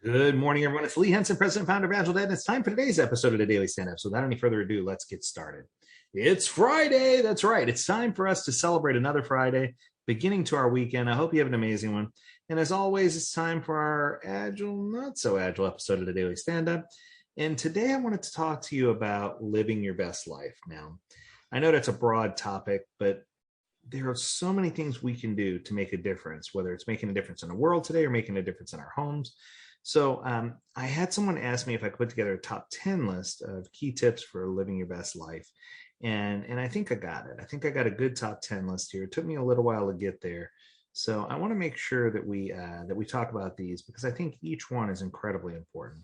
Good morning, everyone. It's Lee Henson, president and founder of Agile Dad, and it's time for today's episode of the Daily Stand-Up. So without any further ado, let's get started. It's Friday. That's right. It's time for us to celebrate another Friday, beginning to our weekend. I hope you have an amazing one. And as always, it's time for our Agile, Not-So-Agile episode of the Daily Stand-Up. And today I wanted to talk to you about living your best life. Now, I know that's a broad topic, but there are so many things we can do to make a difference, whether it's making a difference in the world today or making a difference in our homes. So I had someone ask me if I could put together a top 10 list of key tips for living your best life. And I think I got it. I think I got a good top 10 list here. It took me a little while to get there. So I want to make sure that we talk about these because I think each one is incredibly important.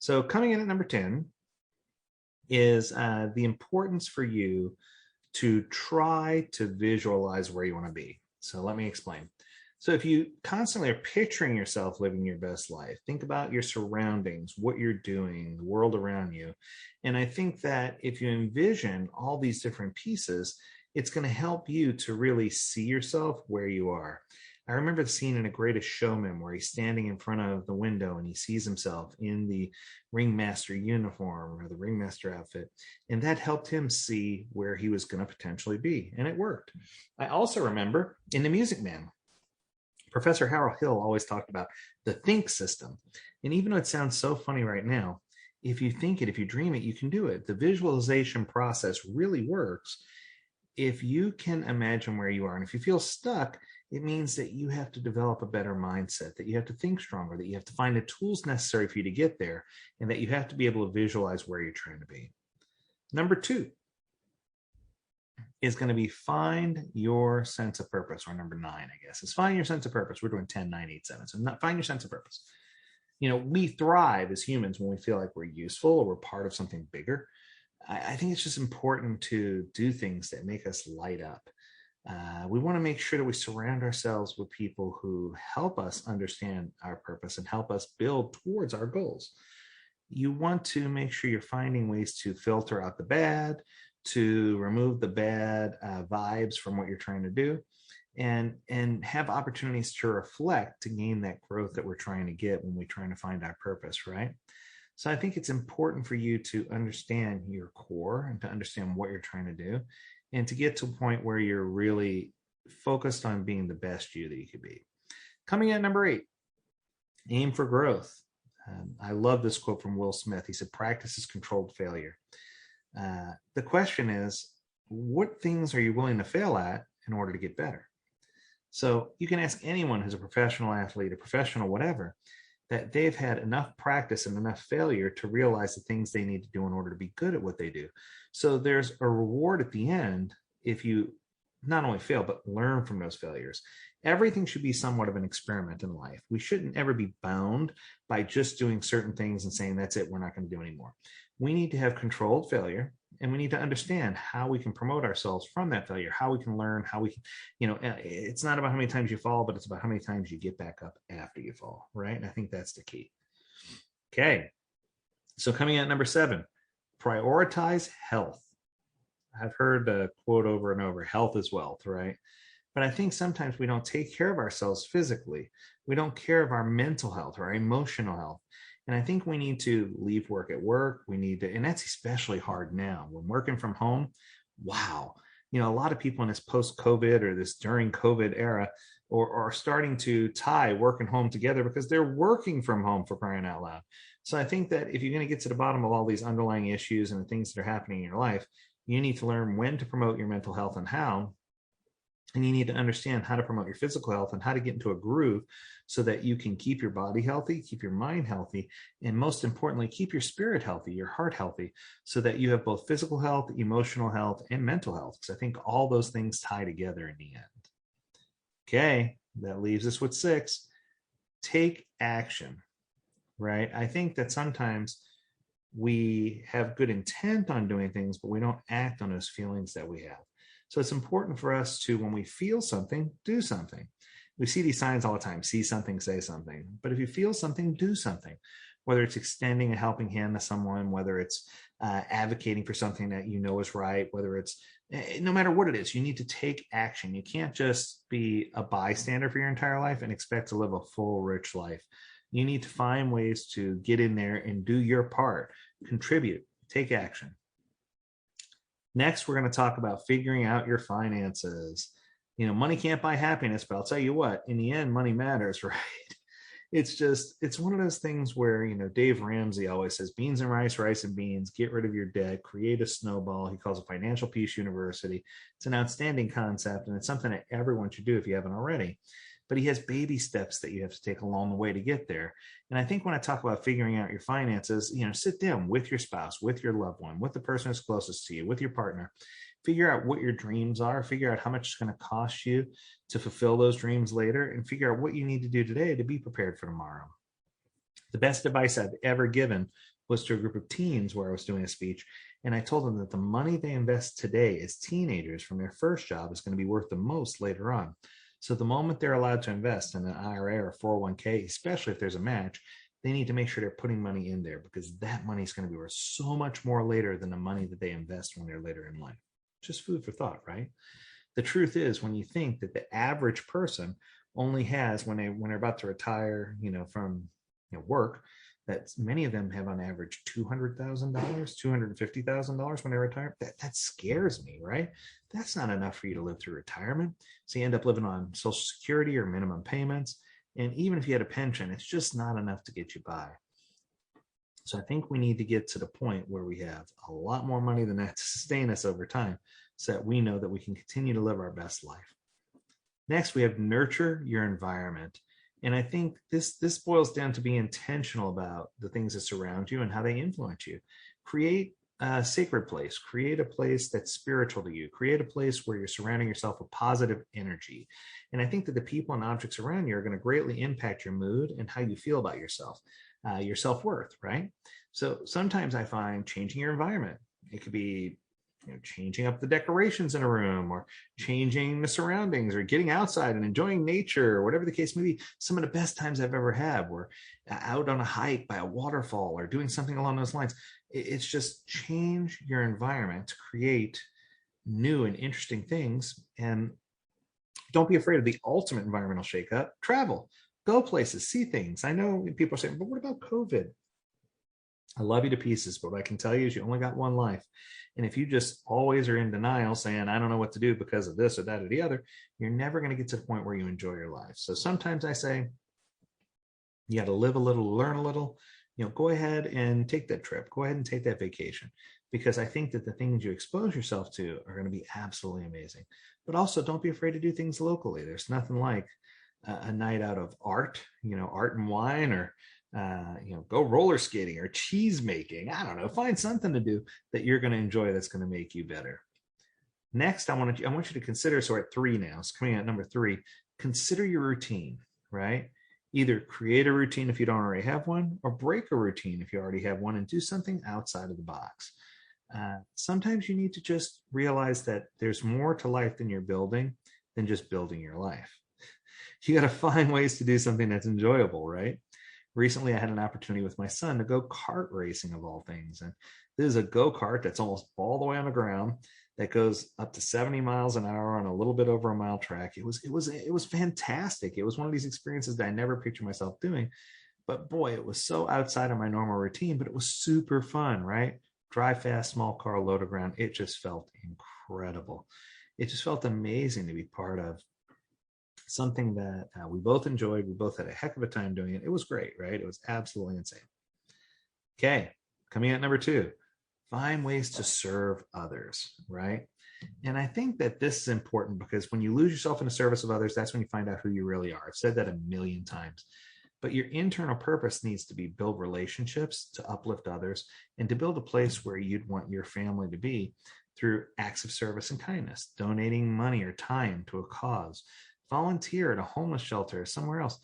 So coming in at number 10 is the importance for you to try to visualize where you want to be. So let me explain. So if you constantly are picturing yourself living your best life, think about your surroundings, what you're doing, the world around you. And I think that if you envision all these different pieces, it's going to help you to really see yourself where you are. I remember the scene in The Greatest Showman where he's standing in front of the window and he sees himself in the ringmaster uniform or the ringmaster outfit. And that helped him see where he was going to potentially be. And it worked. I also remember in The Music Man, Professor Harold Hill always talked about the think system. And even though it sounds so funny right now, if you think it, if you dream it, you can do it. The visualization process really works if you can imagine where you are. And if you feel stuck, it means that you have to develop a better mindset, that you have to think stronger, that you have to find the tools necessary for you to get there, and that you have to be able to visualize where you're trying to be. Number 2 is going to be find your sense of purpose, or number 9, I guess, is find your sense of purpose. We're doing 10, 9, 8, 7. So find your sense of purpose. You know, we thrive as humans when we feel like we're useful or we're part of something bigger. I think it's just important to do things that make us light up. We want to make sure that we surround ourselves with people who help us understand our purpose and help us build towards our goals. You want to make sure you're finding ways to filter out the bad, to remove the bad vibes from what you're trying to do, and have opportunities to reflect to gain that growth that we're trying to get when we're trying to find our purpose, right? So I think it's important for you to understand your core and to understand what you're trying to do and to get to a point where you're really focused on being the best you that you could be. Coming in at number 8, aim for growth. I love this quote from Will Smith. He said, "Practice is controlled failure." The question is, what things are you willing to fail at in order to get better? So you can ask anyone who's a professional athlete, a professional whatever, that they've had enough practice and enough failure to realize the things they need to do in order to be good at what they do. So there's a reward at the end if you not only fail, but learn from those failures. Everything should be somewhat of an experiment in life. We shouldn't ever be bound by just doing certain things and saying, that's it, we're not going to do anymore. We need to have controlled failure, and we need to understand how we can promote ourselves from that failure, how we can learn, how we can, it's not about how many times you fall, but it's about how many times you get back up after you fall, right? And I think that's the key. Okay. So coming at number 7, prioritize health. I've heard the quote over and over, health is wealth, right? But I think sometimes we don't take care of ourselves physically. We don't care of our mental health or our emotional health. And I think we need to leave work at work. We need to, and that's especially hard now when working from home. Wow. A lot of people in this post-COVID or this during COVID era are starting to tie work and home together because they're working from home, for crying out loud. So I think that if you're going to get to the bottom of all these underlying issues and the things that are happening in your life, you need to learn when to promote your mental health and how. And you need to understand how to promote your physical health and how to get into a groove so that you can keep your body healthy, keep your mind healthy, and most importantly, keep your spirit healthy, your heart healthy, so that you have both physical health, emotional health, and mental health. Because I think all those things tie together in the end. Okay, that leaves us with 6. Take action, right? I think that sometimes we have good intent on doing things, but we don't act on those feelings that we have. So it's important for us to, when we feel something, do something. We see these signs all the time, see something, say something. But if you feel something, do something. Whether it's extending a helping hand to someone, whether it's advocating for something that you know is right, whether it's, no matter what it is, you need to take action. You can't just be a bystander for your entire life and expect to live a full, rich life. You need to find ways to get in there and do your part, contribute, take action. Next, we're going to talk about figuring out your finances. Money can't buy happiness, but I'll tell you what, in the end, money matters, right? It's one of those things where, Dave Ramsey always says, beans and rice, rice and beans, get rid of your debt, create a snowball. He calls it Financial Peace University. It's an outstanding concept, and it's something that everyone should do if you haven't already. But he has baby steps that you have to take along the way to get there. And I think when I talk about figuring out your finances, sit down with your spouse, with your loved one, with the person who's closest to you, with your partner. Figure out what your dreams are, figure out how much it's going to cost you to fulfill those dreams later, and figure out what you need to do today to be prepared for tomorrow. The best advice I've ever given was to a group of teens where I was doing a speech, and I told them that the money they invest today as teenagers from their first job is going to be worth the most later on. So the moment they're allowed to invest in an IRA or 401k, especially if there's a match, they need to make sure they're putting money in there, because that money is going to be worth so much more later than the money that they invest when they're later in life. Just food for thought, right? The truth is, when you think that the average person only has, when they're about to retire, from work, that many of them have on average $200,000, $250,000 when they retire. That scares me, right? That's not enough for you to live through retirement. So you end up living on Social Security or minimum payments. And even if you had a pension, it's just not enough to get you by. So I think we need to get to the point where we have a lot more money than that to sustain us over time, so that we know that we can continue to live our best life. Next, we have nurture your environment. And I think this boils down to being intentional about the things that surround you and how they influence you. Create a sacred place. Create a place that's spiritual to you. Create a place where you're surrounding yourself with positive energy. And I think that the people and objects around you are going to greatly impact your mood and how you feel about yourself. Your self-worth, right? So sometimes I find changing your environment. It could be changing up the decorations in a room, or changing the surroundings, or getting outside and enjoying nature, or whatever the case may be. Some of the best times I've ever had were out on a hike by a waterfall, or doing something along those lines. It's just change your environment to create new and interesting things. And don't be afraid of the ultimate environmental shakeup. Travel. Go places, see things. I know people are saying, but what about COVID? I love you to pieces, but what I can tell you is you only got one life. And if you just always are in denial saying, I don't know what to do because of this or that or the other, you're never going to get to the point where you enjoy your life. So sometimes I say, you got to live a little, learn a little, go ahead and take that trip. Go ahead and take that vacation, because I think that the things you expose yourself to are going to be absolutely amazing. But also don't be afraid to do things locally. There's nothing like a night out of art, art and wine, or go roller skating or cheese making. I don't know, find something to do that you're going to enjoy that's going to make you better. Next, I want you to consider, so we're at 3 now, it's coming at number 3, consider your routine, right? Either create a routine if you don't already have one, or break a routine if you already have one and do something outside of the box. Sometimes you need to just realize that there's more to life than you're building than just building your life. You got to find ways to do something that's enjoyable, right? Recently, I had an opportunity with my son to go kart racing, of all things. And this is a go-kart that's almost all the way on the ground, that goes up to 70 miles an hour on a little bit over a mile track. It was fantastic. It was one of these experiences that I never pictured myself doing. But boy, it was so outside of my normal routine, but it was super fun, right? Drive fast, small car, low to ground. It just felt incredible. It just felt amazing to be part of something that we both enjoyed. We both had a heck of a time doing it. It was great, right? It was absolutely insane. Okay, coming at number 2, find ways to serve others, right? And I think that this is important, because when you lose yourself in the service of others, that's when you find out who you really are. I've said that a million times. But your internal purpose needs to be build relationships to uplift others, and to build a place where you'd want your family to be through acts of service and kindness, donating money or time to a cause, volunteer at a homeless shelter or somewhere else,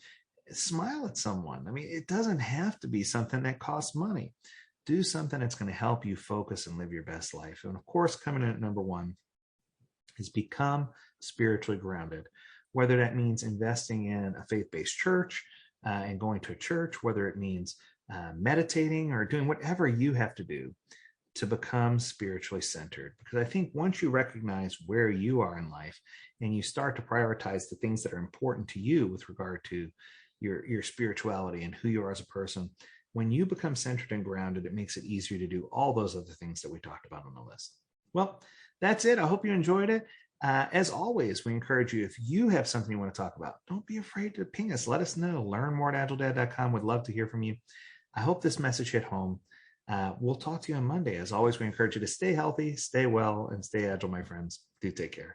smile at someone. I mean, it doesn't have to be something that costs money. Do something that's going to help you focus and live your best life. And of course, coming in at number 1 is become spiritually grounded, whether that means investing in a faith-based church and going to a church, whether it means meditating or doing whatever you have to do to become spiritually centered. Because I think once you recognize where you are in life and you start to prioritize the things that are important to you with regard to your spirituality and who you are as a person. When you become centered and grounded, it makes it easier to do all those other things that we talked about on the list. Well, that's it. I hope you enjoyed it. As always, we encourage you, if you have something you want to talk about, don't be afraid to ping us. Let us know. Learn more at agiledad.com. We'd love to hear from you. I hope this message hit home. We'll talk to you on Monday. As always, we encourage you to stay healthy, stay well, and stay agile, my friends. Do take care.